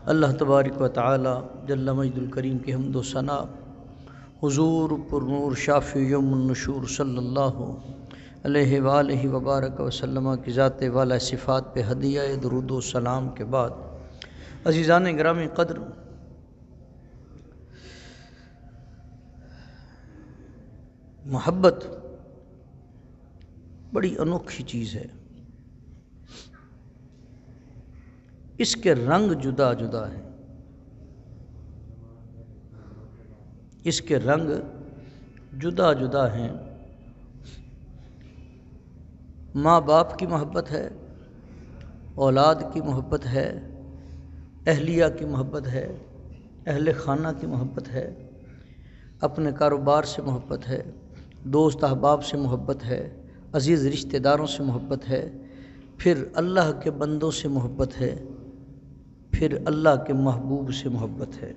اللہ تبارک و تعالی جل مجد الکریم کی حمد و ثنا حضور پر نور شافی یوم النشور صلی اللہ علیہ وآلہ وبارک وسلم کی ذات والا صفات پہ ہدیہ درود و سلام کے بعد، عزیزان گرامی قدر، محبت بڑی انوکھی چیز ہے۔ اس کے رنگ جدا جدا ہیں، اس کے رنگ جدا جدا ہیں۔ ماں باپ کی محبت ہے، اولاد کی محبت ہے، اہلیہ کی محبت ہے، اہل خانہ کی محبت ہے، اپنے کاروبار سے محبت ہے، دوست احباب سے محبت ہے، عزیز رشتہ داروں سے محبت ہے، پھر اللہ کے بندوں سے محبت ہے، پھر اللہ کے محبوب سے محبت ہے۔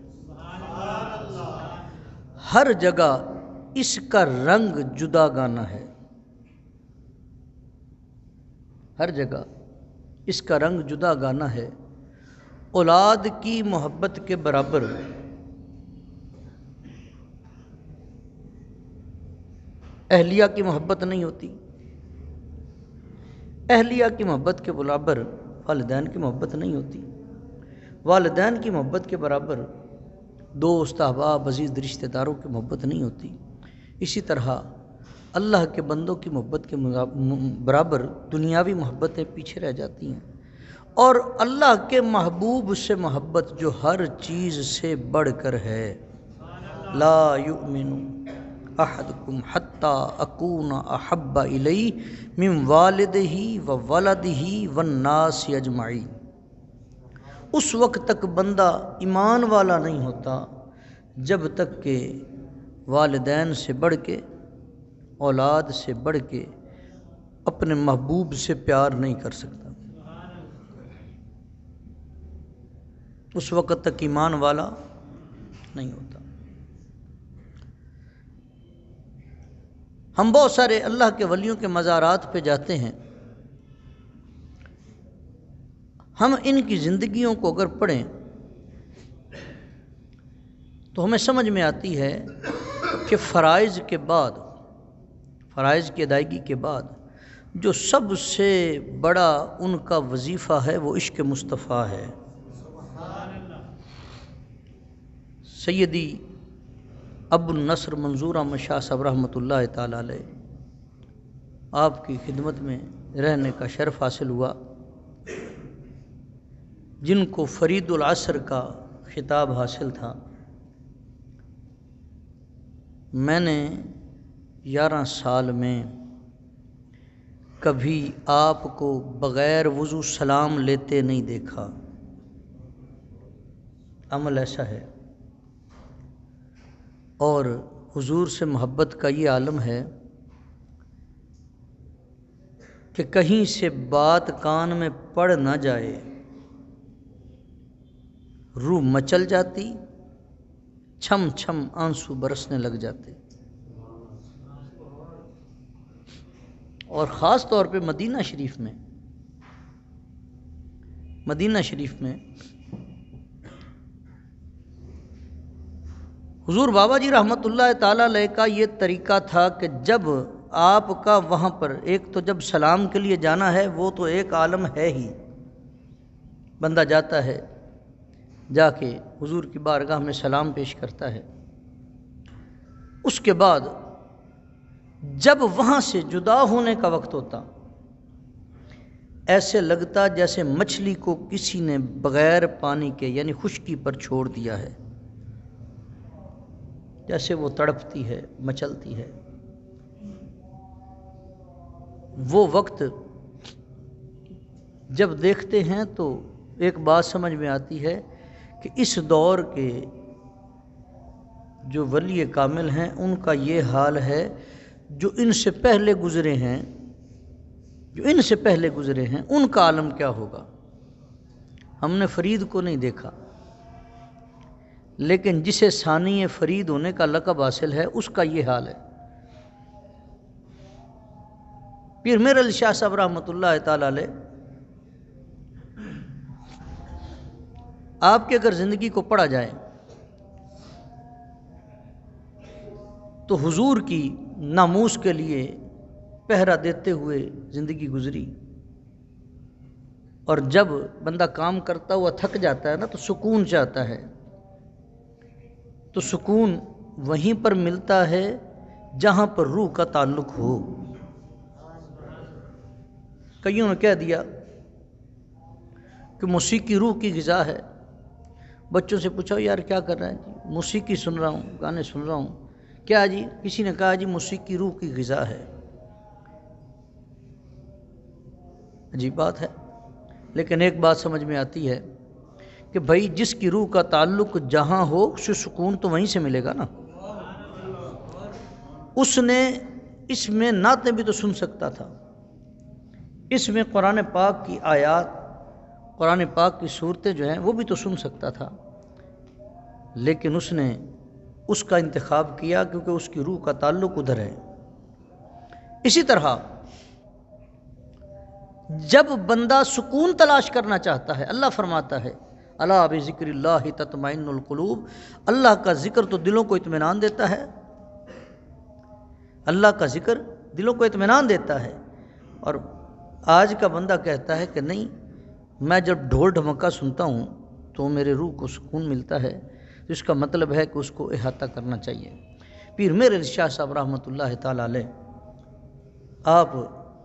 ہر جگہ اس کا رنگ جدا گانا ہے، ہر جگہ اس کا رنگ جدا گانا ہے۔ اولاد کی محبت کے برابر اہلیہ کی محبت نہیں ہوتی، اہلیہ کی محبت کے برابر والدین کی محبت نہیں ہوتی، والدین کی محبت کے برابر دوست احباب عزیز رشتہ داروں کی محبت نہیں ہوتی۔ اسی طرح اللہ کے بندوں کی محبت کے برابر دنیاوی محبتیں پیچھے رہ جاتی ہیں، اور اللہ کے محبوب سے محبت جو ہر چیز سے بڑھ کر ہے۔ لا یؤمن احدکم حتی اکون احب الیہ من والدہ وولدہ والناس اجمعین۔ اس وقت تک بندہ ایمان والا نہیں ہوتا جب تک کہ والدین سے بڑھ کے، اولاد سے بڑھ کے اپنے محبوب سے پیار نہیں کر سکتا۔ اس وقت تک ایمان والا نہیں ہوتا۔ ہم بہت سارے اللہ کے ولیوں کے مزارات پہ جاتے ہیں، ہم ان کی زندگیوں کو اگر پڑھیں تو ہمیں سمجھ میں آتی ہے کہ فرائض کے بعد، فرائض کی ادائیگی کے بعد جو سب سے بڑا ان کا وظیفہ ہے وہ عشق مصطفیٰ ہے۔ سیدی ابو النصر منظور احمد شاہ صاحب رحمۃ اللہ تعالیٰ علیہ، آپ کی خدمت میں رہنے کا شرف حاصل ہوا، جن کو فرید العصر کا خطاب حاصل تھا۔ میں نے 11 سال میں کبھی آپ کو بغیر وضو سلام لیتے نہیں دیکھا۔ عمل ایسا ہے، اور حضور سے محبت کا یہ عالم ہے کہ کہیں سے بات کان میں پڑ نہ جائے، روح مچل جاتی، چھم چھم آنسو برسنے لگ جاتے۔ اور خاص طور پہ مدینہ شریف میں، مدینہ شریف میں حضور بابا جی رحمۃ اللہ تعالیٰ علیہ کا یہ طریقہ تھا کہ جب آپ کا وہاں پر ایک تو جب سلام کے لیے جانا ہے وہ تو ایک عالم ہے ہی، بندہ جاتا ہے، جا کے حضور کی بارگاہ میں سلام پیش کرتا ہے، اس کے بعد جب وہاں سے جدا ہونے کا وقت ہوتا، ایسے لگتا جیسے مچھلی کو کسی نے بغیر پانی کے یعنی خشکی پر چھوڑ دیا ہے، جیسے وہ تڑپتی ہے، مچلتی ہے۔ وہ وقت جب دیکھتے ہیں تو ایک بات سمجھ میں آتی ہے کہ اس دور کے جو ولی کامل ہیں ان کا یہ حال ہے، جو ان سے پہلے گزرے ہیں، جو ان سے پہلے گزرے ہیں ان کا عالم کیا ہوگا۔ ہم نے فرید کو نہیں دیکھا، لیکن جسے ثانی فرید ہونے کا لقب حاصل ہے اس کا یہ حال ہے۔ پیر میر علی شاہ صاحب رحمۃ اللہ تعالیٰ علیہ آپ کی اگر زندگی کو پڑھا جائے تو حضور کی ناموس کے لیے پہرا دیتے ہوئے زندگی گزری، اور جب بندہ کام کرتا ہوا تھک جاتا ہے نا تو سکون چاہتا ہے، تو سکون وہیں پر ملتا ہے جہاں پر روح کا تعلق ہو۔ کئیوں نے کہہ دیا کہ موسیقی روح کی غذا ہے۔ بچوں سے پوچھا یار کیا کر رہا ہے جی؟ موسیقی سن رہا ہوں، گانے سن رہا ہوں۔ کیا جی؟ کسی نے کہا جی موسیقی روح کی غذا ہے۔ عجیب بات ہے، لیکن ایک بات سمجھ میں آتی ہے کہ بھائی جس کی روح کا تعلق جہاں ہو اسے سکون تو وہیں سے ملے گا نا۔ اس نے اس میں نعتیں بھی تو سن سکتا تھا، اس میں قرآن پاک کی آیات، قرآن پاک کی صورتیں جو ہیں وہ بھی تو سن سکتا تھا، لیکن اس نے اس کا انتخاب کیا کیونکہ اس کی روح کا تعلق ادھر ہے۔ اسی طرح جب بندہ سکون تلاش کرنا چاہتا ہے، اللہ فرماتا ہے الا بذکر اللہ تطمئن القلوب، اللہ کا ذکر تو دلوں کو اطمینان دیتا ہے، اللہ کا ذکر دلوں کو اطمینان دیتا ہے۔ اور آج کا بندہ کہتا ہے کہ نہیں، میں جب ڈھول ڈھمکا سنتا ہوں تو میرے روح کو سکون ملتا ہے، تو اس کا مطلب ہے کہ اس کو احاطہ کرنا چاہیے۔ پیر میر علی شاہ صاحب رحمۃ اللہ تعالی علیہ، آپ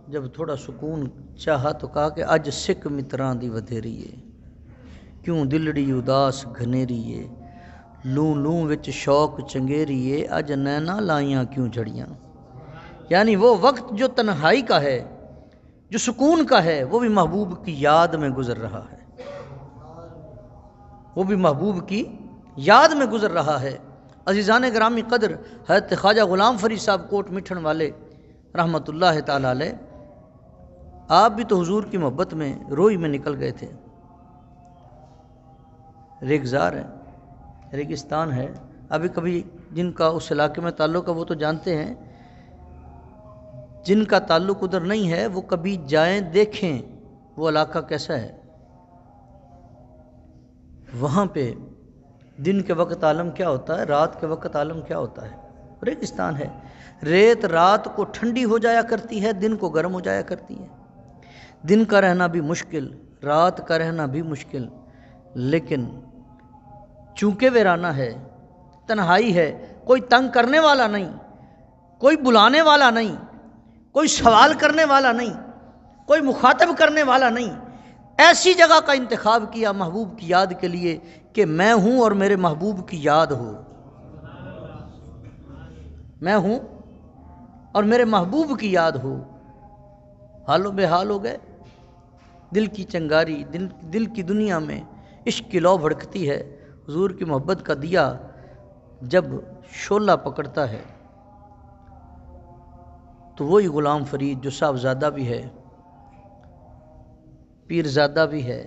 جب تھوڑا سکون چاہا تو کہا کہ اج سکھ متراں دی ودھیری ہے، کیوں دلڑی اداس گھنیری ہے، لوں لوں وچ شوق چنگیری ہے، اج نینا لائیاں کیوں جھڑیاں۔ یعنی وہ وقت جو تنہائی کا ہے، جو سکون کا ہے، وہ بھی محبوب کی یاد میں گزر رہا ہے، وہ بھی محبوب کی یاد میں گزر رہا ہے۔ عزیزان گرامی قدر، حضرت خواجہ غلام فرید صاحب کوٹ مٹھن والے رحمۃ اللہ تعالی علیہ، آپ بھی تو حضور کی محبت میں روئی میں نکل گئے تھے۔ ریگزار ہے، ریگستان ہے، ابھی کبھی جن کا اس علاقے میں تعلق ہے وہ تو جانتے ہیں، جن کا تعلق ادھر نہیں ہے وہ کبھی جائیں دیکھیں وہ علاقہ کیسا ہے۔ وہاں پہ دن کے وقت عالم کیا ہوتا ہے، رات کے وقت عالم کیا ہوتا ہے۔ ریگستان ہے، ریت رات کو ٹھنڈی ہو جایا کرتی ہے، دن کو گرم ہو جایا کرتی ہے، دن کا رہنا بھی مشکل، رات کا رہنا بھی مشکل، لیکن چونکہ ویرانہ ہے، تنہائی ہے، کوئی تنگ کرنے والا نہیں، کوئی بلانے والا نہیں، کوئی سوال کرنے والا نہیں، کوئی مخاطب کرنے والا نہیں، ایسی جگہ کا انتخاب کیا محبوب کی یاد کے لیے کہ میں ہوں اور میرے محبوب کی یاد ہو، میں ہوں اور میرے محبوب کی یاد ہو۔ حال و بے حال ہو گئے، دل کی چنگاری، دل کی دنیا میں عشق کی لو بھڑکتی ہے۔ حضور کی محبت کا دیا جب شعلہ پکڑتا ہے تو وہی غلام فرید جو صاحبزادہ بھی ہے، پیرزادہ بھی ہے،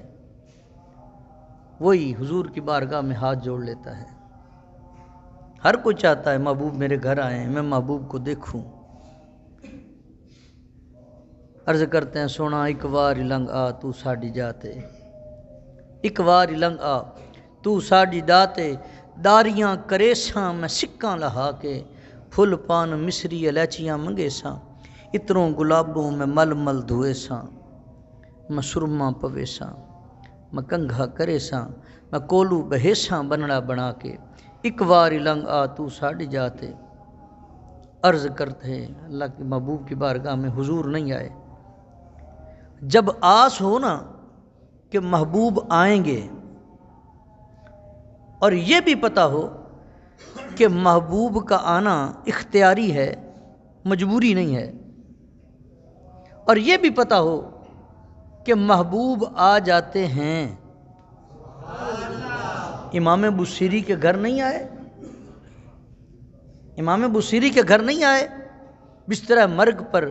وہی حضور کی بارگاہ میں ہاتھ جوڑ لیتا ہے۔ ہر کوئی چاہتا ہے محبوب میرے گھر آئیں، میں محبوب کو دیکھوں۔ عرض کرتے ہیں سونا ایک وار لنگ آ تو ساڈی جاتے، ایک وار لنگ آ تو ساڈی داتے، داریاں کریساں میں سکاں لہا کے، پھل پان مصری الائچیاں منگے ساں، اتروں گلابوں میں مل مل دھوئے ساں، میں سرما پوے ساں، میں کنگھا کرے ساں، میں کولو بہے ساں بنڑا بنا کے، ایک وار لنگ آ تو ساڈی جاتے۔ عرض کرتے ہیں اللہ کے محبوب کی بارگاہ میں حضور نہیں آئے۔ جب آس ہو نا کہ محبوب آئیں گے، اور یہ بھی پتہ ہو کہ محبوب کا آنا اختیاری ہے، مجبوری نہیں ہے، اور یہ بھی پتہ ہو کہ محبوب آ جاتے ہیں۔ امام بصیری کے گھر نہیں آئے، امام بصیری کے گھر نہیں آئے، بستر مرگ پر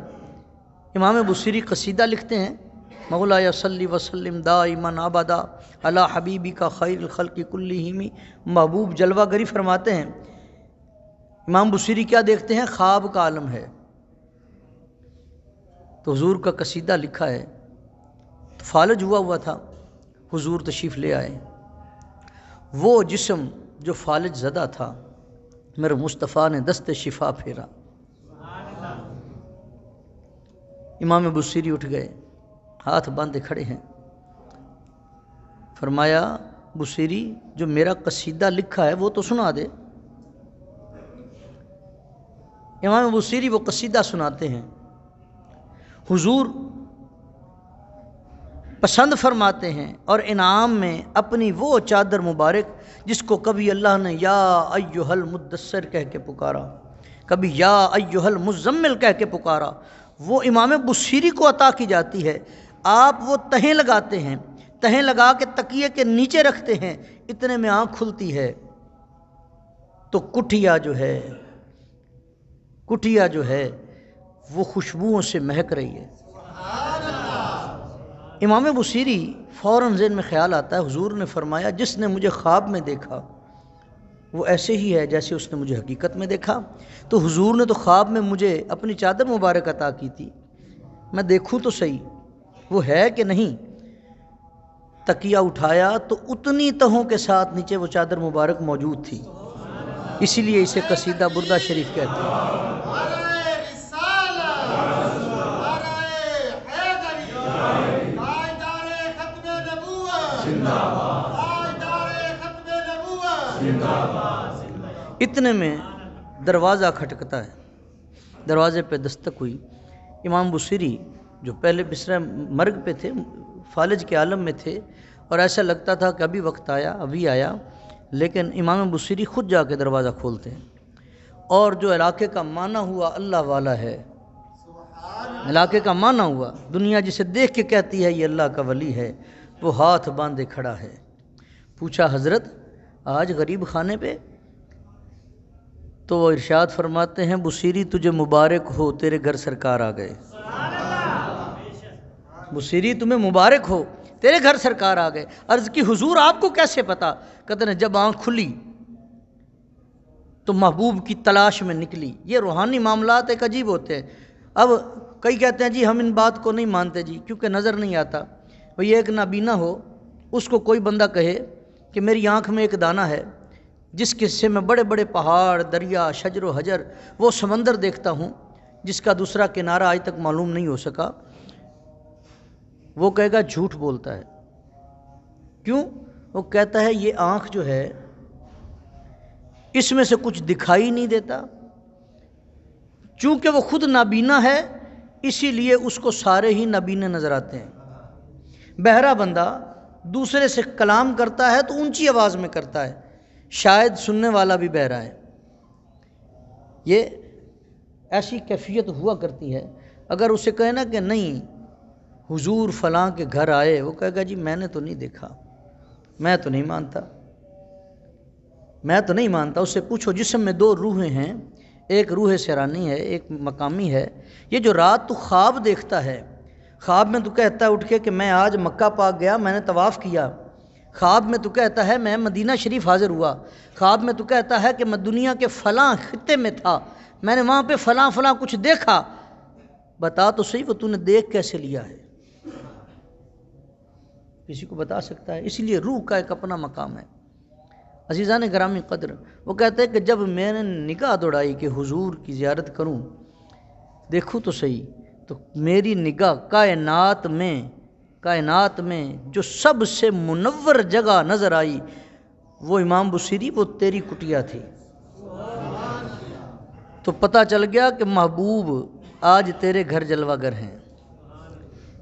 امام بصیری قصیدہ لکھتے ہیں، مولایا صلی وسلم دائما ابدا علی حبیبی کا خیر الخلق کلہم۔ محبوب جلوہ گری فرماتے ہیں، امام بصیری کیا دیکھتے ہیں؟ خواب کا عالم ہے، تو حضور کا قصیدہ لکھا ہے، تو فالج ہوا تھا، حضور تشریف لے آئے، وہ جسم جو فالج زدہ تھا، میرے مصطفیٰ نے دست شفا پھیرا۔ امام بصیری اٹھ گئے، ہاتھ باندھے کھڑے ہیں، فرمایا بصیری جو میرا قصیدہ لکھا ہے وہ تو سنا دے۔ امام بصیری وہ قصیدہ سناتے ہیں، حضور پسند فرماتے ہیں اور انعام میں اپنی وہ چادر مبارک جس کو کبھی اللہ نے یا ایھا المدثر کہہ کے پکارا، کبھی یا ایھا المزمل کہہ کے پکارا، وہ امام بصیری کو عطا کی جاتی ہے۔ آپ وہ تہیں لگاتے ہیں، تہیں لگا کے تکیے کے نیچے رکھتے ہیں، اتنے میں آنکھ کھلتی ہے تو کٹھیا جو ہے وہ خوشبوؤں سے مہک رہی ہے۔ امام بصیری فوراً ذہن میں خیال آتا ہے، حضور نے فرمایا جس نے مجھے خواب میں دیکھا وہ ایسے ہی ہے جیسے اس نے مجھے حقیقت میں دیکھا، تو حضور نے تو خواب میں مجھے اپنی چادر مبارک عطا کی تھی، میں دیکھوں تو صحیح وہ ہے کہ نہیں۔ تکیہ اٹھایا تو اتنی تہوں کے ساتھ نیچے وہ چادر مبارک موجود تھی، اسی لیے اسے قصیدہ بردہ شریف کہتے ہیں۔ اتنے میں دروازہ کھٹکتا ہے، دروازے پہ دستک ہوئی۔ امام بصیری جو پہلے بستر مرگ پہ تھے، فالج کے عالم میں تھے، اور ایسا لگتا تھا کہ ابھی وقت آیا، ابھی آیا، لیکن امام بصیری خود جا کے دروازہ کھولتے ہیں، اور جو علاقے کا معنی ہوا اللہ والا ہے، علاقے کا معنی ہوا، دنیا جسے دیکھ کے کہتی ہے یہ اللہ کا ولی ہے، وہ ہاتھ باندھے کھڑا ہے۔ پوچھا حضرت آج غریب خانے پہ؟ تو وہ ارشاد فرماتے ہیں بصیری تجھے مبارک ہو، تیرے گھر سرکار آ گئے۔ بصیری تمہیں مبارک ہو، تیرے گھر سرکار آ گئے۔ عرض کی حضور آپ کو کیسے پتا؟ کہتے ہیں جب آنکھ کھلی تو محبوب کی تلاش میں نکلی۔ یہ روحانی معاملات ایک عجیب ہوتے ہیں۔ اب کئی کہتے ہیں جی ہم ان بات کو نہیں مانتے جی کیونکہ نظر نہیں آتا۔ بھئی ایک نابینا ہو، اس کو کوئی بندہ کہے کہ میری آنکھ میں ایک دانہ ہے، جس کے حصے میں بڑے بڑے پہاڑ، دریا، شجر و حجر، وہ سمندر دیکھتا ہوں جس کا دوسرا کنارہ آج تک معلوم نہیں ہو سکا، وہ کہے گا جھوٹ بولتا ہے۔ کیوں؟ وہ کہتا ہے یہ آنکھ جو ہے اس میں سے کچھ دکھائی نہیں دیتا، چونکہ وہ خود نابینا ہے اسی لیے اس کو سارے ہی نابینے نظر آتے ہیں۔ بہرا بندہ دوسرے سے کلام کرتا ہے تو اونچی آواز میں کرتا ہے، شاید سننے والا بھی بہرا ہے۔ یہ ایسی کیفیت ہوا کرتی ہے۔ اگر اسے کہے نا کہ نہیں حضور فلاں کے گھر آئے، وہ کہے گا جی میں نے تو نہیں دیکھا، میں تو نہیں مانتا۔ اس سے پوچھو جسم میں دو روحیں ہیں، ایک روح سرانی ہے، ایک مقامی ہے۔ یہ جو رات تو خواب دیکھتا ہے، خواب میں تو کہتا ہے اٹھ کے کہ میں آج مکہ پاک گیا، میں نے طواف کیا، خواب میں تو کہتا ہے میں مدینہ شریف حاضر ہوا، خواب میں تو کہتا ہے کہ میں دنیا کے فلاں خطے میں تھا، میں نے وہاں پہ فلاں کچھ دیکھا۔ بتا تو صحیح وہ تو نے دیکھ کیسے لیا ہے؟ کسی کو بتا سکتا ہے؟ اسی لیے روح کا ایک اپنا مقام ہے۔ عزیزان گرامی قدر، وہ کہتے ہیں کہ جب میں نے نگاہ دوڑائی کہ حضور کی زیارت کروں، دیکھوں تو صحیح، تو میری نگاہ کائنات میں جو سب سے منور جگہ نظر آئی وہ امام بصیری، وہ تیری کٹیا تھی۔ تو پتہ چل گیا کہ محبوب آج تیرے گھر جلوہ گر ہیں،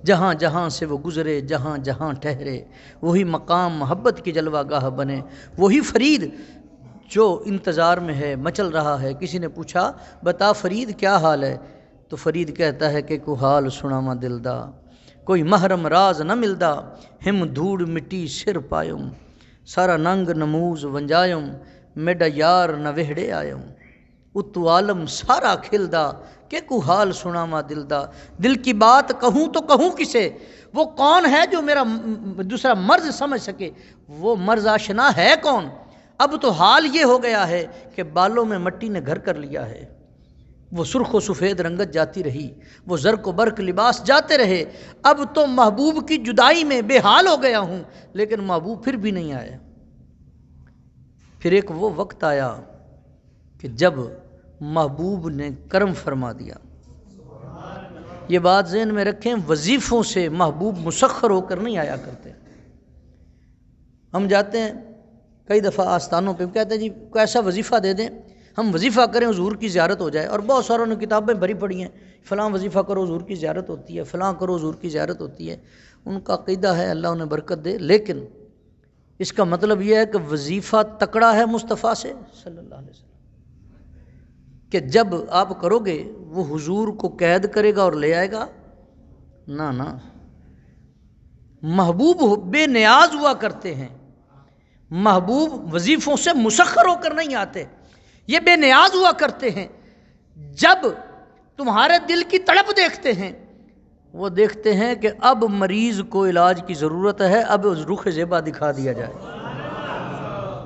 جہاں جہاں سے وہ گزرے، جہاں جہاں ٹھہرے، وہی مقام محبت کی جلوہ گاہ بنے، وہی فرید جو انتظار میں ہے، مچل رہا ہے۔ کسی نے پوچھا بتا فرید کیا حال ہے؟ تو فرید کہتا ہے کہ کو حال سناواں دل دا، کوئی محرم راز نہ ملدا، ہم دھوڑ مٹی سر پایوں، سارا ننگ نموز ونجایوں، میڈا یار نہ وہڑے آیوں، اتو عالم سارا کھلدا، کہ کو حال سناواں دل دا، دل کی بات کہوں تو کہوں کسے، وہ کون ہے جو میرا دوسرا مرض سمجھ سکے؟ وہ مرض آشنا ہے کون؟ اب تو حال یہ ہو گیا ہے کہ بالوں میں مٹی نے گھر کر لیا ہے، وہ سرخ و سفید رنگت جاتی رہی، وہ زرق و برق لباس جاتے رہے، اب تو محبوب کی جدائی میں بے حال ہو گیا ہوں، لیکن محبوب پھر بھی نہیں آیا۔ پھر ایک وہ وقت آیا کہ جب محبوب نے کرم فرما دیا. یہ بات ذہن میں رکھیں، وظیفوں سے محبوب مسخر ہو کر نہیں آیا کرتے. ہم جاتے ہیں کئی دفعہ آستانوں پہ، کہتے ہیں جی کوئی ایسا وظیفہ دے دیں ہم وظیفہ کریں حضور کی زیارت ہو جائے. اور بہت ساروں نے کتابیں بھری پڑھی ہیں، فلاں وظیفہ کرو حضور کی زیارت ہوتی ہے، فلاں کرو حضور کی زیارت ہوتی ہے. ان کا عقیدہ ہے، اللہ انہیں برکت دے، لیکن اس کا مطلب یہ ہے کہ وظیفہ تکڑا ہے مصطفیٰ سے صلی اللہ علیہ وسلم کہ جب آپ کرو گے وہ حضور کو قید کرے گا اور لے آئے گا؟ نہ. محبوب بے نیاز ہوا کرتے ہیں، محبوب وظیفوں سے مسخر ہو کر نہیں آتے، یہ بے نیاز ہوا کرتے ہیں. جب تمہارے دل کی تڑپ دیکھتے ہیں، وہ دیکھتے ہیں کہ اب مریض کو علاج کی ضرورت ہے، اب رخ زیبا دکھا دیا جائے،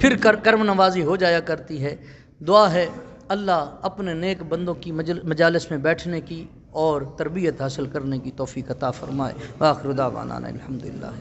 پھر کرم نوازی ہو جایا کرتی ہے. دعا ہے اللہ اپنے نیک بندوں کی مجالس میں بیٹھنے کی اور تربیت حاصل کرنے کی توفیق عطا فرمائے. وآخر دعوانا الحمدللہ.